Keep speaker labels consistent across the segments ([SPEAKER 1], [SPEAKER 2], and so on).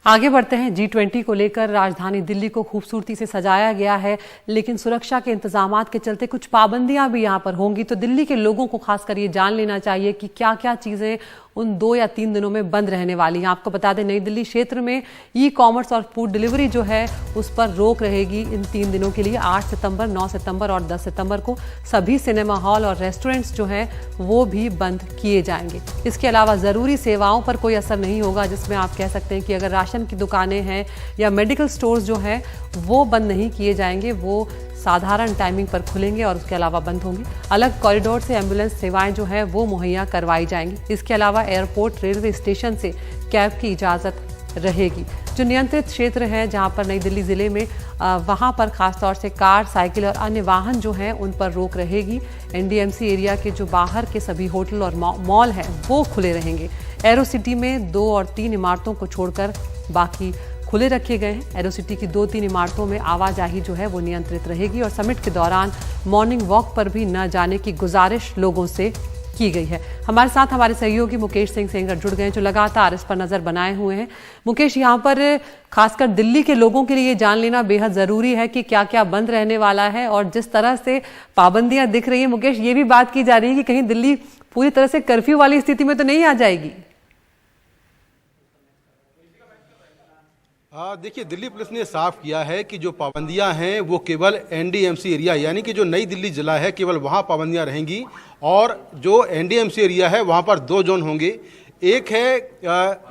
[SPEAKER 1] आगे बढ़ते हैं। G20 को लेकर राजधानी दिल्ली को खूबसूरती से सजाया गया है, लेकिन सुरक्षा के इंतजामात के चलते कुछ पाबंदियां भी यहां पर होंगी। तो दिल्ली के लोगों को खासकर ये जान लेना चाहिए कि क्या क्या चीजें उन 2 या 3 दिनों में बंद रहने वाली हैं। आपको बता दें, नई दिल्ली क्षेत्र में ई-कॉमर्स और फूड डिलीवरी जो है उस पर रोक रहेगी इन 3 दिनों के लिए। 8 सितंबर, 9 सितंबर और 10 सितंबर को सभी सिनेमा हॉल और रेस्टोरेंट्स जो हैं वो भी बंद किए जाएंगे। इसके अलावा ज़रूरी सेवाओं पर कोई असर नहीं होगा, जिसमें आप कह सकते हैं कि अगर राशन की दुकानें हैं या मेडिकल स्टोर्स जो हैं वो बंद नहीं किए जाएंगे, वो साधारण टाइमिंग पर खुलेंगे और उसके अलावा बंद होंगे। अलग कॉरिडोर से एम्बुलेंस सेवाएं जो है वो मुहैया करवाई जाएंगी। इसके अलावा एयरपोर्ट, रेलवे स्टेशन से कैब की इजाज़त रहेगी। जो नियंत्रित क्षेत्र है जहां पर नई दिल्ली ज़िले में वहां पर खासतौर से कार, साइकिल और अन्य वाहन जो हैं उन पर रोक रहेगी। एनडीएमसी एरिया के जो बाहर के सभी होटल और मॉल हैं वो खुले रहेंगे। एरो सिटी में 2 और 3 इमारतों को छोड़कर बाकी खुले रखे गए हैं। एरो सिटी की 2-3 इमारतों में आवाजाही जो है वो नियंत्रित रहेगी और समिट के दौरान मॉर्निंग वॉक पर भी न जाने की गुजारिश लोगों से की गई है। हमारे साथ हमारे सहयोगी मुकेश सिंह सेंगर जुड़ गए हैं, जो लगातार इस पर नजर बनाए हुए हैं। मुकेश, यहाँ पर खासकर दिल्ली के लोगों के लिए ये जान लेना बेहद जरूरी है कि क्या क्या बंद रहने वाला है, और जिस तरह से पाबंदियां दिख रही है मुकेश, ये भी बात की जा रही है कि कहीं दिल्ली पूरी तरह से कर्फ्यू वाली स्थिति में तो नहीं आ जाएगी।
[SPEAKER 2] देखिए, दिल्ली पुलिस ने साफ किया है कि जो पाबंदियां हैं वो केवल एनडीएमसी एरिया यानी कि जो नई दिल्ली जिला है केवल वहां पाबंदियां रहेंगी, और जो एनडीएमसी एरिया है वहां पर 2 जोन होंगे। एक है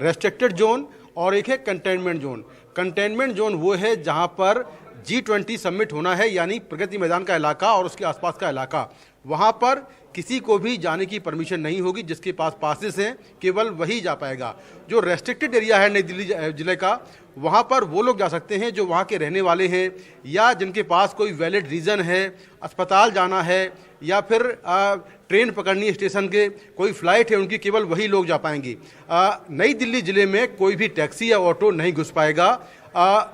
[SPEAKER 2] रेस्ट्रिक्टेड जोन और एक है कंटेनमेंट जोन। कंटेनमेंट जोन वो है जहां पर G20 समिट होना है, यानी प्रगति मैदान का इलाका और उसके आसपास का इलाका, वहां पर किसी को भी जाने की परमिशन नहीं होगी। जिसके पास पासेस हैं केवल वही जा पाएगा। जो रेस्ट्रिक्टेड एरिया है नई दिल्ली जिले का, वहाँ पर वो लोग जा सकते हैं जो वहाँ के रहने वाले हैं या जिनके पास कोई वैलिड रीज़न है, अस्पताल जाना है या फिर ट्रेन पकड़नी है स्टेशन के, कोई फ्लाइट है उनकी, केवल वही लोग जा पाएंगे। नई दिल्ली ज़िले में कोई भी टैक्सी या ऑटो नहीं घुस पाएगा।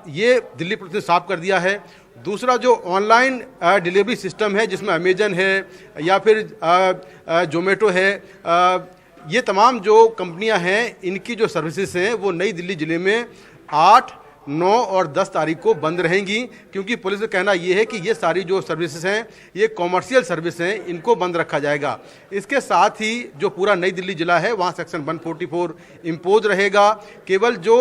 [SPEAKER 2] ये दिल्ली पुलिस ने साफ कर दिया है। दूसरा, जो ऑनलाइन डिलीवरी सिस्टम है जिसमें अमेजन है या फिर जोमेटो है, ये तमाम जो कंपनियां हैं इनकी जो सर्विसेज हैं वो नई दिल्ली ज़िले में 8, 9 और 10 तारीख को बंद रहेंगी, क्योंकि पुलिस का कहना ये है कि ये सारी जो सर्विसेज हैं ये कॉमर्शियल सर्विस हैं, इनको बंद रखा जाएगा। इसके साथ ही जो पूरा नई दिल्ली जिला है वहाँ सेक्शन 144 इम्पोज रहेगा। केवल जो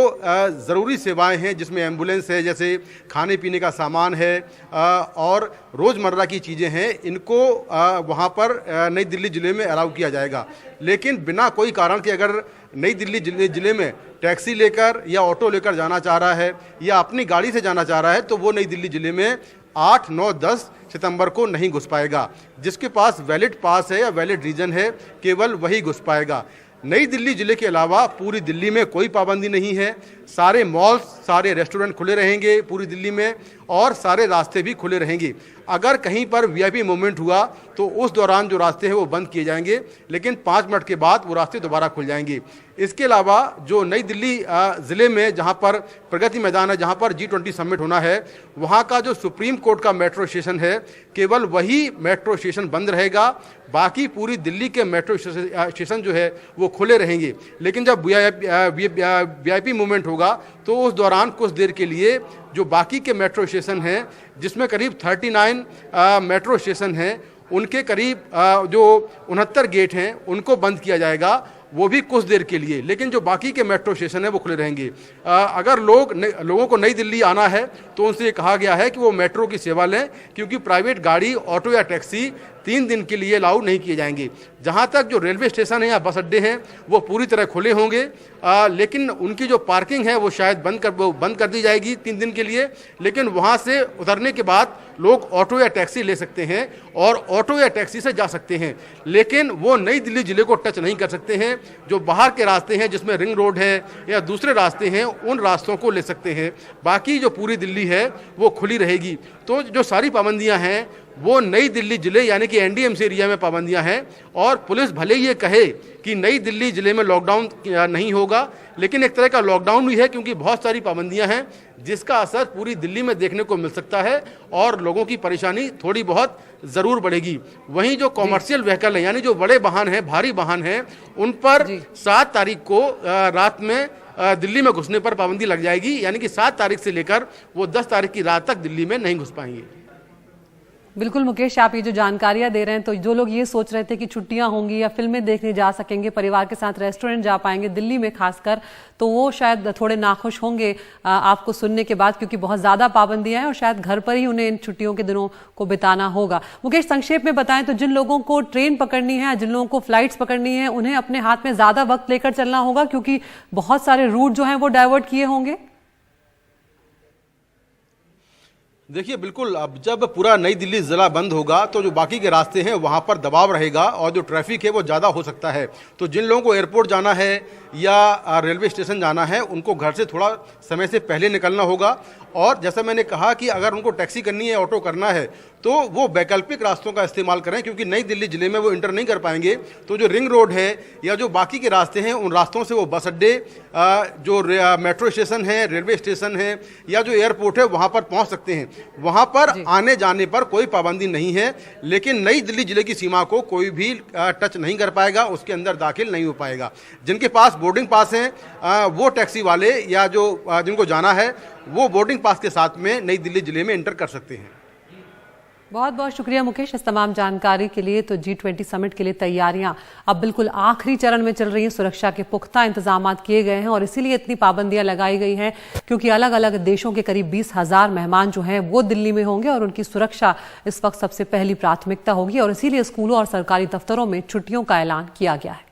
[SPEAKER 2] ज़रूरी सेवाएं हैं जिसमें एम्बुलेंस है, जैसे खाने पीने का सामान है और रोज़मर्रा की चीज़ें हैं, इनको वहाँ पर नई दिल्ली ज़िले में अलाउ किया जाएगा। लेकिन बिना कोई कारण के अगर नई दिल्ली ज़िले में टैक्सी लेकर या ऑटो लेकर जाना चाह रहा है या अपनी गाड़ी से जाना चाह रहा है तो वो नई दिल्ली ज़िले में 8, 9, 10 सितंबर को नहीं घुस पाएगा। जिसके पास वैलिड पास है या वैलिड रीजन है केवल वही घुस पाएगा। नई दिल्ली ज़िले के अलावा पूरी दिल्ली में कोई पाबंदी नहीं है। सारे मॉल्स, सारे रेस्टोरेंट खुले रहेंगे पूरी दिल्ली में और सारे रास्ते भी खुले रहेंगे। अगर कहीं पर वीआईपी मूवमेंट हुआ तो उस दौरान जो रास्ते हैं वो बंद किए जाएंगे, लेकिन 5 मिनट के बाद वो रास्ते दोबारा खुल जाएंगे। इसके अलावा जो नई दिल्ली ज़िले में जहां पर प्रगति मैदान है, जहां पर G20 समिट होना है, वहां का जो सुप्रीम कोर्ट का मेट्रो स्टेशन है केवल वही मेट्रो स्टेशन बंद रहेगा। बाकी पूरी दिल्ली के मेट्रो स्टेशन जो है वो खुले रहेंगे। लेकिन जब वीआईपी मूवमेंट होगा तो उस दौरान कुछ देर के लिए जो बाकी के मेट्रो स्टेशन हैं, जिसमें करीब 39 मेट्रो स्टेशन हैं, उनके करीब जो 69 गेट हैं उनको बंद किया जाएगा, वो भी कुछ देर के लिए। लेकिन जो बाकी के मेट्रो स्टेशन है वो खुले रहेंगे। अगर लोगों को नई दिल्ली आना है तो उनसे कहा गया है कि वो मेट्रो की सेवा लें, क्योंकि प्राइवेट गाड़ी, ऑटो या टैक्सी 3 दिन के लिए अलाउ नहीं किए जाएंगे। जहां तक जो रेलवे स्टेशन है या बस अड्डे हैं वो पूरी तरह खुले होंगे, लेकिन उनकी जो पार्किंग है वो शायद बंद कर दी जाएगी 3 दिन के लिए। लेकिन वहां से उतरने के बाद लोग ऑटो या टैक्सी ले सकते हैं और ऑटो या टैक्सी से जा सकते हैं, लेकिन वो नई दिल्ली ज़िले को टच नहीं कर सकते हैं। जो बाहर के रास्ते हैं जिसमें रिंग रोड है या दूसरे रास्ते हैं, उन रास्तों को ले सकते हैं। बाकी जो पूरी दिल्ली है वो खुली रहेगी। तो जो सारी पाबंदियां हैं वो नई दिल्ली ज़िले यानी कि एनडीएमसी एरिया में पाबंदियां हैं। और पुलिस भले ये कहे कि नई दिल्ली ज़िले में लॉकडाउन नहीं होगा, लेकिन एक तरह का लॉकडाउन भी है, क्योंकि बहुत सारी पाबंदियां हैं जिसका असर पूरी दिल्ली में देखने को मिल सकता है और लोगों की परेशानी थोड़ी बहुत ज़रूर बढ़ेगी। वहीं जो कॉमर्शियल व्हीकल है यानी जो बड़े वाहन हैं, भारी वाहन हैं, उन पर 7 तारीख को रात में दिल्ली में घुसने पर पाबंदी लग जाएगी, यानी कि 7 तारीख से लेकर वो 10 तारीख की रात तक दिल्ली में नहीं घुस पाएंगे।
[SPEAKER 1] बिल्कुल मुकेश, आप ये जो जानकारियां दे रहे हैं, तो जो लोग ये सोच रहे थे कि छुट्टियां होंगी या फिल्में देखने जा सकेंगे, परिवार के साथ रेस्टोरेंट जा पाएंगे दिल्ली में खासकर, तो वो शायद थोड़े नाखुश होंगे आपको सुनने के बाद, क्योंकि बहुत ज्यादा पाबंदियां हैं और शायद घर पर ही उन्हें इन छुट्टियों के दिनों को बिताना होगा। मुकेश, संक्षेप में बताएं तो जिन लोगों को ट्रेन पकड़नी है, जिन लोगों को फ्लाइट्स पकड़नी है, उन्हें अपने हाथ में ज्यादा वक्त लेकर चलना होगा, क्योंकि बहुत सारे रूट जो हैं वो डाइवर्ट किए होंगे।
[SPEAKER 2] देखिए बिल्कुल, अब जब पूरा नई दिल्ली ज़िला बंद होगा तो जो बाकी के रास्ते हैं वहाँ पर दबाव रहेगा और जो ट्रैफिक है वो ज़्यादा हो सकता है। तो जिन लोगों को एयरपोर्ट जाना है या रेलवे स्टेशन जाना है, उनको घर से थोड़ा समय से पहले निकलना होगा। और जैसा मैंने कहा कि अगर उनको टैक्सी करनी है, ऑटो करना है, तो वो वैकल्पिक रास्तों का इस्तेमाल करें, क्योंकि नई दिल्ली ज़िले में वो इंटर नहीं कर पाएंगे। तो जो रिंग रोड है या जो बाकी के रास्ते हैं, उन रास्तों से वो बस अड्डे, जो मेट्रो स्टेशन है, रेलवे स्टेशन है या जो एयरपोर्ट है, वहाँ पर पहुँच सकते हैं। वहाँ पर आने जाने पर कोई पाबंदी नहीं है, लेकिन नई दिल्ली जिले की सीमा को कोई भी टच नहीं कर पाएगा, उसके अंदर दाखिल नहीं हो पाएगा। जिनके पास बोर्डिंग पास हैं वो टैक्सी वाले या जो जिनको जाना है वो बोर्डिंग पास के साथ में नई दिल्ली जिले में एंटर कर सकते हैं।
[SPEAKER 1] बहुत बहुत शुक्रिया मुकेश इस तमाम जानकारी के लिए। तो G20 समिट के लिए तैयारियां अब बिल्कुल आखिरी चरण में चल रही हैं। सुरक्षा के पुख्ता इंतजाम किए गए हैं और इसीलिए इतनी पाबंदियां लगाई गई हैं, क्योंकि अलग अलग देशों के करीब 20,000 मेहमान जो हैं वो दिल्ली में होंगे और उनकी सुरक्षा इस वक्त सबसे पहली प्राथमिकता होगी। और इसीलिए स्कूलों और सरकारी दफ्तरों में छुट्टियों का ऐलान किया गया है।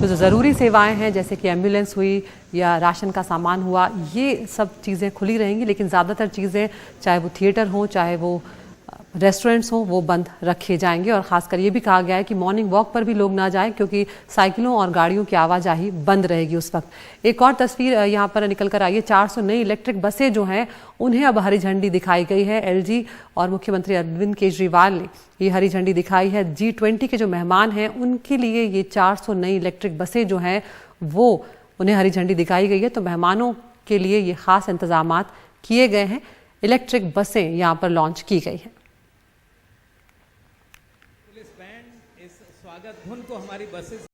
[SPEAKER 1] तो जो ज़रूरी सेवाएं हैं, जैसे कि एम्बुलेंस हुई या राशन का सामान हुआ, ये सब चीज़ें खुली रहेंगी, लेकिन ज़्यादातर चीज़ें, चाहे वो थिएटर हो, चाहे वो रेस्टोरेंट्स हों, वो बंद रखे जाएंगे। और ख़ासकर ये भी कहा गया है कि मॉर्निंग वॉक पर भी लोग ना जाएं, क्योंकि साइकिलों और गाड़ियों की आवाजाही बंद रहेगी उस वक्त। एक और तस्वीर यहाँ पर निकल कर आई है। 400 नई इलेक्ट्रिक बसें जो हैं उन्हें अब हरी झंडी दिखाई गई है। LG और मुख्यमंत्री अरविंद केजरीवाल ने ये हरी झंडी दिखाई है। G20 के जो मेहमान हैं उनके लिए ये 400 नई इलेक्ट्रिक बसें जो हैं वो उन्हें हरी झंडी दिखाई गई है। तो मेहमानों के लिए ये खास इंतजाम किए गए हैं। इलेक्ट्रिक बसें यहाँ पर लॉन्च की गई हैं।
[SPEAKER 3] पुलिस बैंड इस स्वागत धुन को हमारी बसें